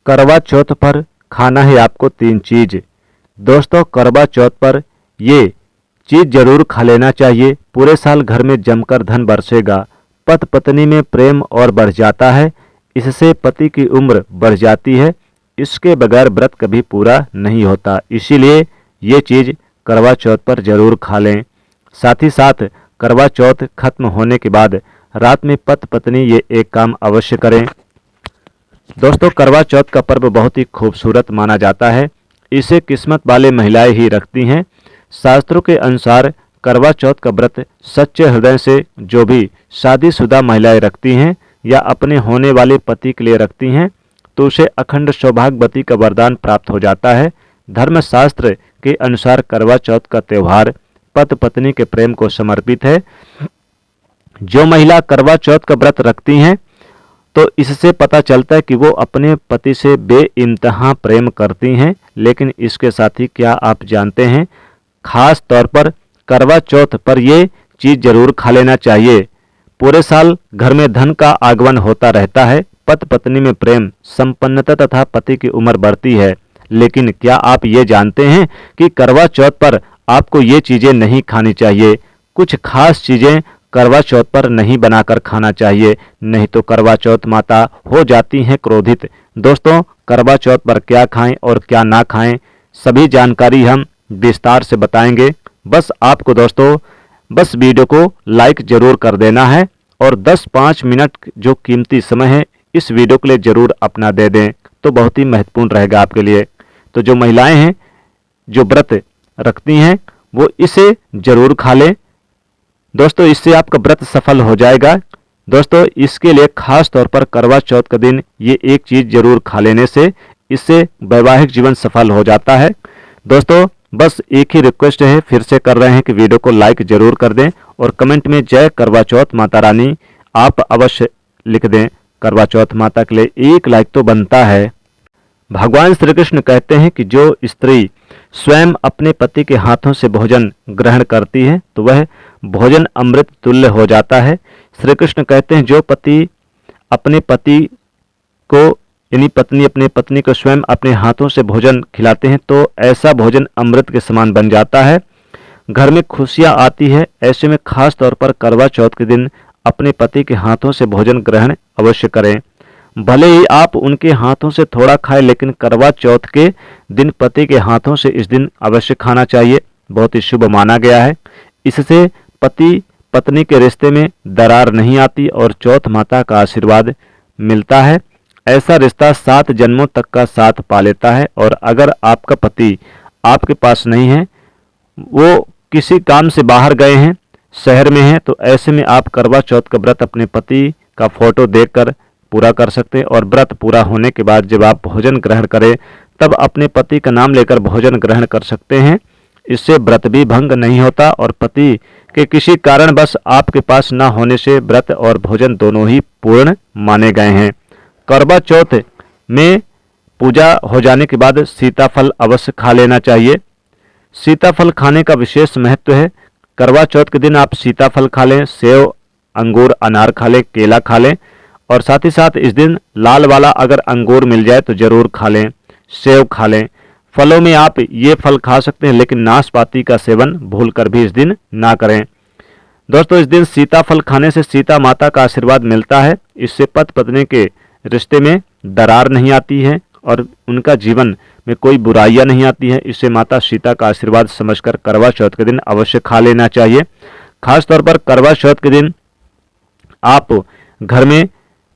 करवा चौथ पर खाना है आपको 3 चीज। दोस्तों, करवा चौथ पर ये चीज जरूर खा लेना चाहिए। पूरे साल घर में जमकर धन बरसेगा। पति पत्नी में प्रेम और बढ़ जाता है। इससे पति की उम्र बढ़ जाती है। इसके बगैर व्रत कभी पूरा नहीं होता। इसीलिए ये चीज करवा चौथ पर जरूर खा लें। साथ ही साथ करवा चौथ खत्म होने के बाद रात में पति पत्नी ये एक काम अवश्य करें। दोस्तों, करवा चौथ का पर्व बहुत ही खूबसूरत माना जाता है। इसे किस्मत वाले महिलाएं ही रखती हैं। शास्त्रों के अनुसार करवा चौथ का व्रत सच्चे हृदय से जो भी शादीशुदा महिलाएं रखती हैं या अपने होने वाले पति के लिए रखती हैं तो उसे अखंड सौभाग्यवती का वरदान प्राप्त हो जाता है। धर्मशास्त्र के अनुसार करवा चौथ का त्यौहार पति पत्नी के प्रेम को समर्पित है। जो महिला करवा चौथ का व्रत रखती हैं तो इससे पता चलता है कि वो अपने पति से बेइंतहा प्रेम करती हैं। लेकिन इसके साथ ही क्या आप जानते हैं, खास तौर पर करवा चौथ पर ये चीज जरूर खा लेना चाहिए। पूरे साल घर में धन का आगमन होता रहता है। पति पत्नी में प्रेम, संपन्नता तथा पति की उम्र बढ़ती है। लेकिन क्या आप ये जानते हैं कि करवा चौथ पर आपको ये चीजें नहीं खानी चाहिए। कुछ खास चीजें करवा चौथ पर नहीं बनाकर खाना चाहिए, नहीं तो करवा चौथ माता हो जाती हैं क्रोधित। दोस्तों, करवा चौथ पर क्या खाएं और क्या ना खाएं, सभी जानकारी हम विस्तार से बताएंगे। बस आपको दोस्तों बस वीडियो को लाइक जरूर कर देना है और 10-5 मिनट जो कीमती समय है इस वीडियो के लिए जरूर अपना दे दें तो बहुत ही महत्वपूर्ण रहेगा आपके लिए। तो जो महिलाएं हैं जो व्रत रखती हैं वो इसे जरूर खा लें। दोस्तों, इससे आपका व्रत सफल हो जाएगा। दोस्तों, इसके लिए खास तौर पर करवा चौथ का दिन ये एक चीज जरूर खा लेने से इससे वैवाहिक जीवन सफल हो जाता है। दोस्तों, बस एक ही रिक्वेस्ट है, फिर से कर रहे हैं कि वीडियो को लाइक जरूर कर दें और कमेंट में जय करवा चौथ माता रानी आप अवश्य लिख दें। करवा चौथ माता के लिए एक लाइक तो बनता है। भगवान श्री कृष्ण कहते हैं कि जो स्त्री स्वयं अपने पति के हाथों से भोजन ग्रहण करती है तो वह भोजन अमृत तुल्य हो जाता है। श्री कृष्ण कहते हैं जो पति अपने पति को यानी पत्नी अपने पत्नी को स्वयं अपने हाथों से भोजन खिलाते हैं तो ऐसा भोजन अमृत के समान बन जाता है। घर में खुशियां आती है। ऐसे में खास तौर पर करवा चौथ के दिन अपने पति के हाथों से भोजन ग्रहण अवश्य करें। भले ही आप उनके हाथों से थोड़ा खाएं, लेकिन करवा चौथ के दिन पति के हाथों से इस दिन अवश्य खाना चाहिए। बहुत ही शुभ माना गया है। इससे पति पत्नी के रिश्ते में दरार नहीं आती और चौथ माता का आशीर्वाद मिलता है। ऐसा रिश्ता 7 जन्मों तक का साथ पा लेता है। और अगर आपका पति आपके पास नहीं है, वो किसी काम से बाहर गए हैं, शहर में हैं, तो ऐसे में आप करवा चौथ का व्रत अपने पति का फोटो देखकर पूरा कर सकते हैं। और व्रत पूरा होने के बाद जब आप भोजन ग्रहण करें तब अपने पति का नाम लेकर भोजन ग्रहण कर सकते हैं। इससे व्रत भी भंग नहीं होता और पति के किसी कारणवश आपके पास न होने से व्रत और भोजन दोनों ही पूर्ण माने गए हैं। करवा चौथ में पूजा हो जाने के बाद सीताफल अवश्य खा लेना चाहिए। सीताफल खाने का विशेष महत्व है। करवा चौथ के दिन आप सीताफल खा लें, सेव, अंगूर, अनार खा लें, केला खा लें और साथ ही साथ इस दिन लाल वाला अगर अंगूर मिल जाए तो जरूर खा लें, सेव खा लें। फलों में आप ये फल खा सकते हैं, लेकिन नाशपाती का सेवन भूलकर भी इस दिन ना करें। दोस्तों, इस दिन सीताफल खाने से सीता माता का आशीर्वाद मिलता है। इससे पति पत्नी के रिश्ते में दरार नहीं आती है और उनका जीवन में कोई बुराइयां नहीं आती है। इससे माता सीता का आशीर्वाद समझकर करवा चौथ के दिन अवश्य खा लेना चाहिए। खास तौर पर करवा चौथ के दिन आप घर में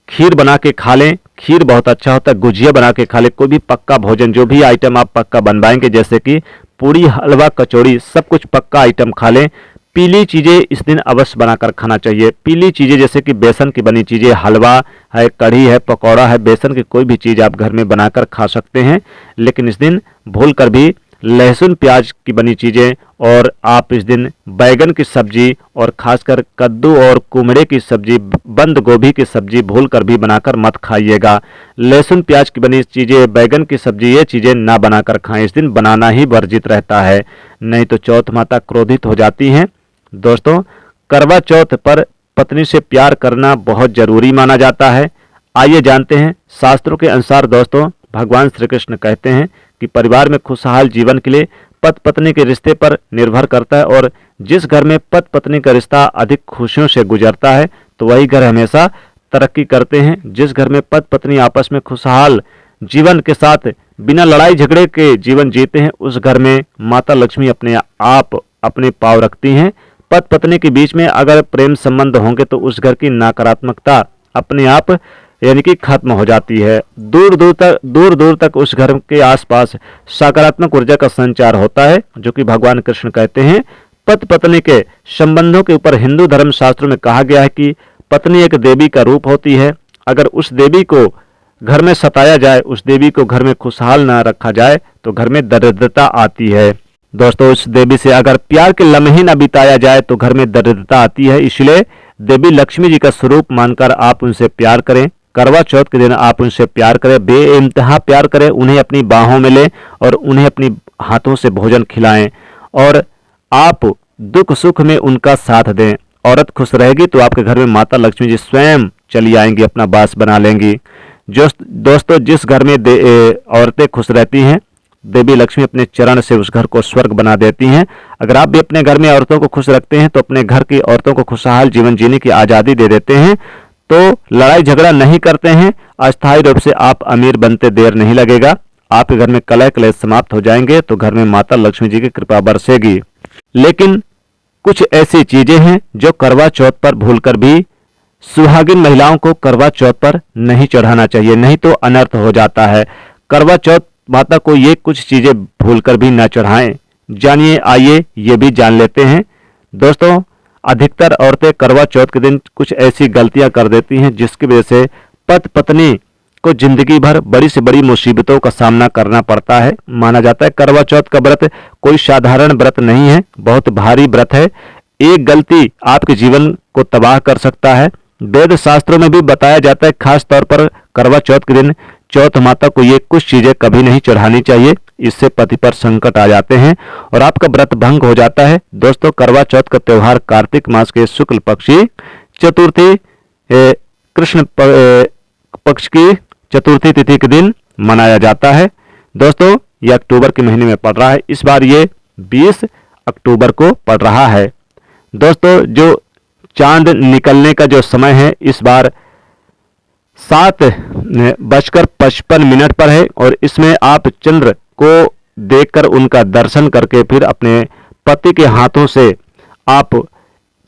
खीर बना के खा लें। खीर बहुत अच्छा होता है। गुजिया बना के खा लें। कोई भी पक्का भोजन, जो भी आइटम आप पक्का बनवाएंगे, जैसे कि पूरी, हलवा, कचौड़ी, सब कुछ पक्का आइटम खा लें। पीली चीज़ें इस दिन अवश्य बनाकर खाना चाहिए। पीली चीज़ें जैसे कि बेसन की बनी चीज़ें, हलवा है, कढ़ी है, पकौड़ा है, बेसन की कोई भी चीज़ आप घर में बनाकर खा सकते हैं। लेकिन इस दिन भूल कर भी लहसुन प्याज की बनी चीज़ें और आप इस दिन बैगन की सब्जी और खासकर कद्दू और कुमड़े की सब्जी, बंद गोभी की सब्जी भूल कर भी बनाकर मत खाइएगा। लहसुन प्याज की बनी चीज़ें, बैगन की सब्जी, ये चीज़ें ना बनाकर खाएं। इस दिन बनाना ही वर्जित रहता है, नहीं तो चौथ माता क्रोधित हो जाती हैं। दोस्तों, करवा चौथ पर पत्नी से प्यार करना बहुत जरूरी माना जाता है। आइए जानते हैं शास्त्रों के अनुसार दोस्तों भगवान श्री कृष्ण कहते हैं कि परिवार में खुशहाल जीवन के लिए पति पत्नी के रिश्ते पर निर्भर करता है, और जिस घर में पति पत्नी का रिश्ता अधिक खुशियों से गुजरता है तो वही घर हमेशा तरक्की करते हैं। जिस घर में पति पत्नी आपस में खुशहाल जीवन के साथ बिना लड़ाई झगड़े के जीवन जीते हैं, उस घर में माता लक्ष्मी अपने आप अपने पांव रखती हैं। पति पत्नी के बीच में अगर प्रेम संबंध होंगे तो उस घर की नकारात्मकता अपने आप यानी कि खत्म हो जाती है। दूर दूर तक उस घर के आसपास सकारात्मक ऊर्जा का संचार होता है, जो कि भगवान कृष्ण कहते हैं। पति पत्नी के संबंधों के ऊपर हिंदू धर्म शास्त्रों में कहा गया है कि पत्नी एक देवी का रूप होती है। अगर उस देवी को घर में सताया जाए, उस देवी को घर में खुशहाल न रखा जाए तो घर में दरिद्रता आती है। दोस्तों, उस देवी से अगर प्यार के लम्हे न बिताया जाए तो घर में दरिद्रता आती है। इसलिए देवी लक्ष्मी जी का स्वरूप मानकर आप उनसे प्यार करें। करवा चौथ के दिन आप उनसे प्यार करें, बेइंतहा प्यार करें, उन्हें अपनी बाहों में लें और उन्हें अपनी हाथों से भोजन खिलाएं और आप दुख सुख में उनका साथ दें। औरत खुश रहेगी तो आपके घर में माता लक्ष्मी जी स्वयं चली आएंगी, अपना वास बना लेंगी। दोस्तों, जिस घर में औरतें खुश रहती हैं, देवी लक्ष्मी अपने चरण से उस घर को स्वर्ग बना देती हैं। अगर आप भी अपने घर में औरतों को खुश रखते हैं तो अपने घर की औरतों को खुशहाल जीवन जीने की आज़ादी दे देते हैं, तो लड़ाई झगड़ा नहीं करते हैं, अस्थायी रूप से आप अमीर बनते देर नहीं लगेगा। आपके घर में कलह क्लेश समाप्त हो जाएंगे तो घर में माता लक्ष्मी जी की कृपा बरसेगी। लेकिन कुछ ऐसी चीजें हैं जो करवा चौथ पर भूलकर भी सुहागिन महिलाओं को करवा चौथ पर नहीं चढ़ाना चाहिए, नहीं तो अनर्थ हो जाता है। करवा चौथ माता को ये कुछ चीजें भूलकर भी न चढ़ाएं। जानिए, आइए ये भी जान लेते हैं। दोस्तों, अधिकतर औरतें करवा चौथ के दिन कुछ ऐसी गलतियां कर देती हैं जिसकी वजह से पति पत्नी को जिंदगी भर बड़ी से बड़ी मुसीबतों का सामना करना पड़ता है। माना जाता है करवा चौथ का व्रत कोई साधारण व्रत नहीं है, बहुत भारी व्रत है। एक गलती आपके जीवन को तबाह कर सकता है। वेद शास्त्रों में भी बताया जाता है, खास तौर पर करवा चौथ के दिन चौथ माता को ये कुछ चीजें कभी नहीं चढ़ानी चाहिए, इससे पति पर संकट आ जाते हैं और आपका व्रत भंग हो जाता है। दोस्तों, करवा चौथ का त्योहार कार्तिक मास के शुक्ल पक्षी चतुर्थी कृष्ण पक्ष की चतुर्थी तिथि के दिन मनाया जाता है। दोस्तों, यह अक्टूबर के महीने में पड़ रहा है। इस बार ये 20 अक्टूबर को पड़ रहा है। दोस्तों, जो चांद निकलने का जो समय है इस बार 7:55 पर है और इसमें आप चंद्र को देखकर उनका दर्शन करके फिर अपने पति के हाथों से आप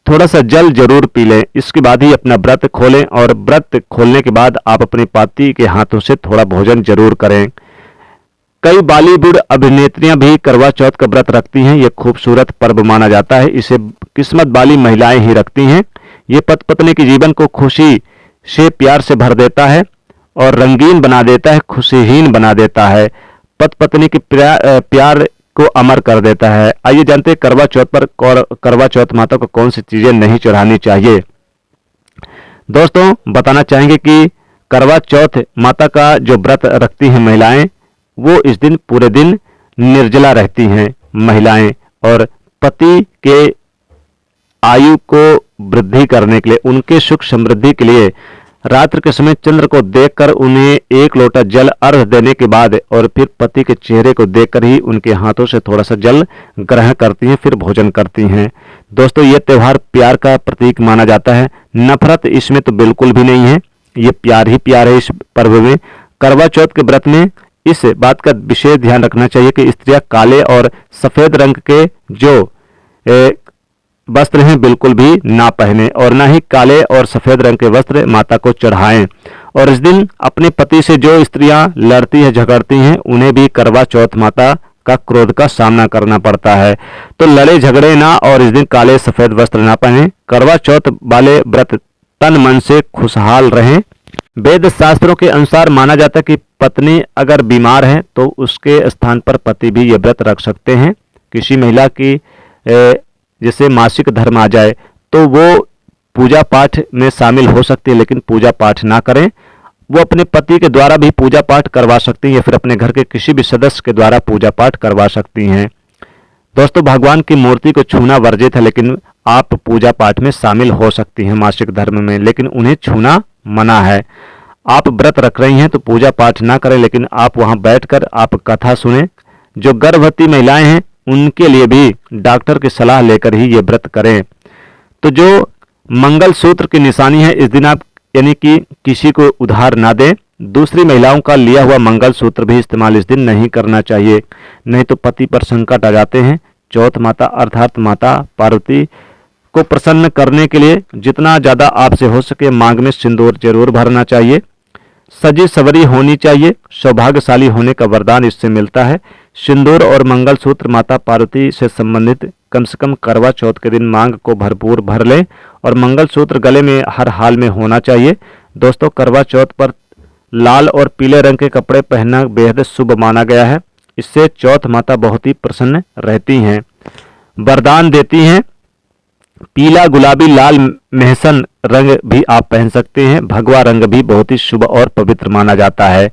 थोड़ा सा जल जरूर पी लें। इसके बाद ही अपना व्रत खोलें और व्रत खोलने के बाद आप अपने पति के हाथों से थोड़ा भोजन जरूर करें। कई बॉलीवुड अभिनेत्रियां भी करवा चौथ का व्रत रखती हैं। यह खूबसूरत पर्व माना जाता है, इसे किस्मत वाली महिलाएं ही रखती हैं। ये पति पत्नी के जीवन को खुशी से प्यार से भर देता है और रंगीन बना देता है, खुशीहीन बना देता है, पति पत्नी के प्यार को अमर कर देता है। आइए जानते हैं करवा चौथ पर करवा चौथ माता को कौन सी चीजें नहीं चढ़ानी चाहिए। दोस्तों, बताना चाहेंगे कि करवा चौथ माता का जो व्रत रखती हैं महिलाएं, वो इस दिन पूरे दिन निर्जला रहती हैं महिलाएं और पति के आयु को वृद्धि करने के लिए, उनके सुख समृद्धि के लिए रात्रि के समय चंद्र को देखकर उन्हें एक लोटा जल अर्घ देने के बाद और फिर पति के चेहरे को देखकर ही उनके हाथों से थोड़ा सा जल ग्रहण करती हैं, फिर भोजन करती हैं। दोस्तों, यह त्योहार प्यार का प्रतीक माना जाता है, नफरत इसमें तो बिल्कुल भी नहीं है, ये प्यार ही प्यार है। इस पर्व में करवा चौथ के व्रत में इस बात का विशेष ध्यान रखना चाहिए कि स्त्रियां काले और सफेद रंग के जो वस्त्र हैं बिल्कुल भी ना पहने और ना ही काले और सफेद रंग के वस्त्र माता को चढ़ाएं। और इस दिन अपने पति से जो स्त्रियां लड़ती हैं झगड़ती हैं उन्हें भी करवा चौथ माता का क्रोध का सामना करना पड़ता है। तो लड़े झगड़े ना और इस दिन काले सफेद वस्त्र ना पहने। करवा चौथ वाले व्रत तन मन से खुशहाल रहें। वेद शास्त्रों के अनुसार माना जाता है कि पत्नी अगर बीमार है तो उसके स्थान पर पति भी ये व्रत रख सकते हैं। किसी महिला की जैसे मासिक धर्म आ जाए तो वो पूजा पाठ में शामिल हो सकती है, लेकिन पूजा पाठ ना करें। वो अपने पति के द्वारा भी पूजा पाठ करवा सकती हैं या फिर अपने घर के किसी भी सदस्य के द्वारा पूजा पाठ करवा सकती हैं। दोस्तों, भगवान की मूर्ति को छूना वर्जित है, लेकिन आप पूजा पाठ में शामिल हो सकती हैं मासिक धर्म में, लेकिन उन्हें छूना मना है। आप व्रत रख रही हैं तो पूजा पाठ ना करें, लेकिन आप वहां बैठकर आप कथा सुने। जो गर्भवती महिलाएं हैं उनके लिए भी डॉक्टर की सलाह लेकर ही ये व्रत करें। तो जो मंगल सूत्र की निशानी है, इस दिन आप यानी कि किसी को उधार ना दें। दूसरी महिलाओं का लिया हुआ मंगल सूत्र भी इस्तेमाल इस दिन नहीं करना चाहिए, नहीं तो पति पर संकट आ जाते हैं। चौथ माता अर्थात माता पार्वती को प्रसन्न करने के लिए जितना ज़्यादा आपसे हो सके मांग में सिंदूर जरूर भरना चाहिए। सजी सवरी होनी चाहिए, सौभाग्यशाली होने का वरदान इससे मिलता है। सिंदूर और मंगलसूत्र माता पार्वती से संबंधित कम से कम करवा चौथ के दिन मांग को भरपूर भर लें और मंगलसूत्र गले में हर हाल में होना चाहिए। दोस्तों, करवा चौथ पर लाल और पीले रंग के कपड़े पहनना बेहद शुभ माना गया है। इससे चौथ माता बहुत ही प्रसन्न रहती हैं, वरदान देती हैं। पीला, गुलाबी, लाल, मेहसन रंग भी आप पहन सकते हैं। भगवा रंग भी बहुत ही शुभ और पवित्र माना जाता है।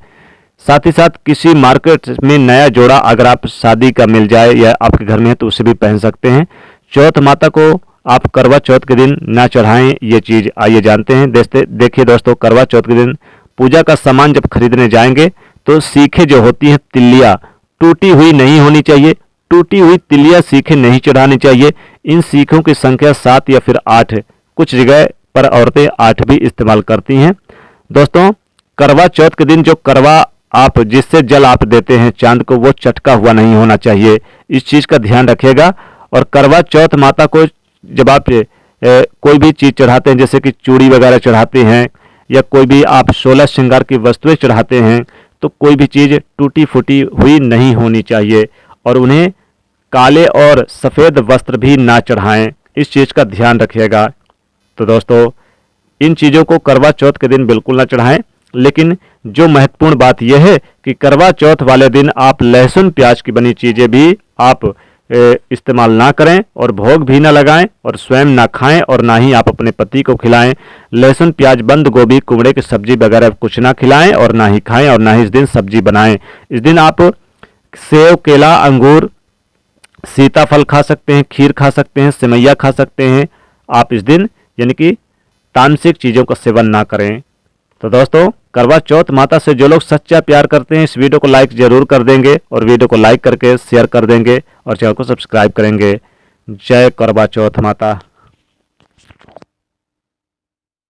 साथ ही साथ किसी मार्केट में नया जोड़ा अगर आप शादी का मिल जाए या आपके घर में है तो उसे भी पहन सकते हैं। चौथ माता को आप करवा चौथ के दिन ना चढ़ाएं, ये चीज़ आइए जानते हैं। देखिए दोस्तों, करवा चौथ के दिन पूजा का सामान जब खरीदने जाएंगे तो सीखें जो होती हैं तिल्लियाँ टूटी हुई नहीं होनी चाहिए। टूटी हुई तिल्लियाँ सीखें नहीं चढ़ानी चाहिए। इन सीखों की संख्या 7 या फिर 8, कुछ जगह पर औरतें 8 भी इस्तेमाल करती हैं। दोस्तों, करवा चौथ के दिन जो करवा आप जिससे जल आप देते हैं चांद को, वो चटका हुआ नहीं होना चाहिए। इस चीज़ का ध्यान रखिएगा। और करवा चौथ माता को जब आप कोई भी चीज़ चढ़ाते हैं, जैसे कि चूड़ी वगैरह चढ़ाते हैं या कोई भी आप 16 श्रृंगार की वस्तुएं चढ़ाते हैं, तो कोई भी चीज़ टूटी फूटी हुई नहीं होनी चाहिए और उन्हें काले और सफ़ेद वस्त्र भी ना चढ़ाएं। इस चीज़ का ध्यान रखिएगा। तो दोस्तों, इन चीज़ों को करवा चौथ के दिन बिल्कुल ना चढ़ाएं। लेकिन जो महत्वपूर्ण बात यह है कि करवा चौथ वाले दिन आप लहसुन प्याज की बनी चीज़ें भी आप इस्तेमाल ना करें और भोग भी ना लगाएं और स्वयं ना खाएं और ना ही आप अपने पति को खिलाएं। लहसुन प्याज, बंद गोभी, कुमड़े की सब्जी वगैरह कुछ ना खिलाएं और ना ही खाएं और ना ही इस दिन सब्जी बनाएं। इस दिन आप सेव, केला, अंगूर, सीताफल खा सकते हैं, खीर खा सकते हैं, सेवैया खा सकते हैं। आप इस दिन यानी कि तामसिक चीज़ों का सेवन ना करें। तो दोस्तों, करवा चौथ माता से जो लोग सच्चा प्यार करते हैं इस वीडियो को लाइक जरूर कर देंगे और वीडियो को लाइक करके शेयर कर देंगे और चैनल को सब्सक्राइब करेंगे। जय करवा चौथ माता।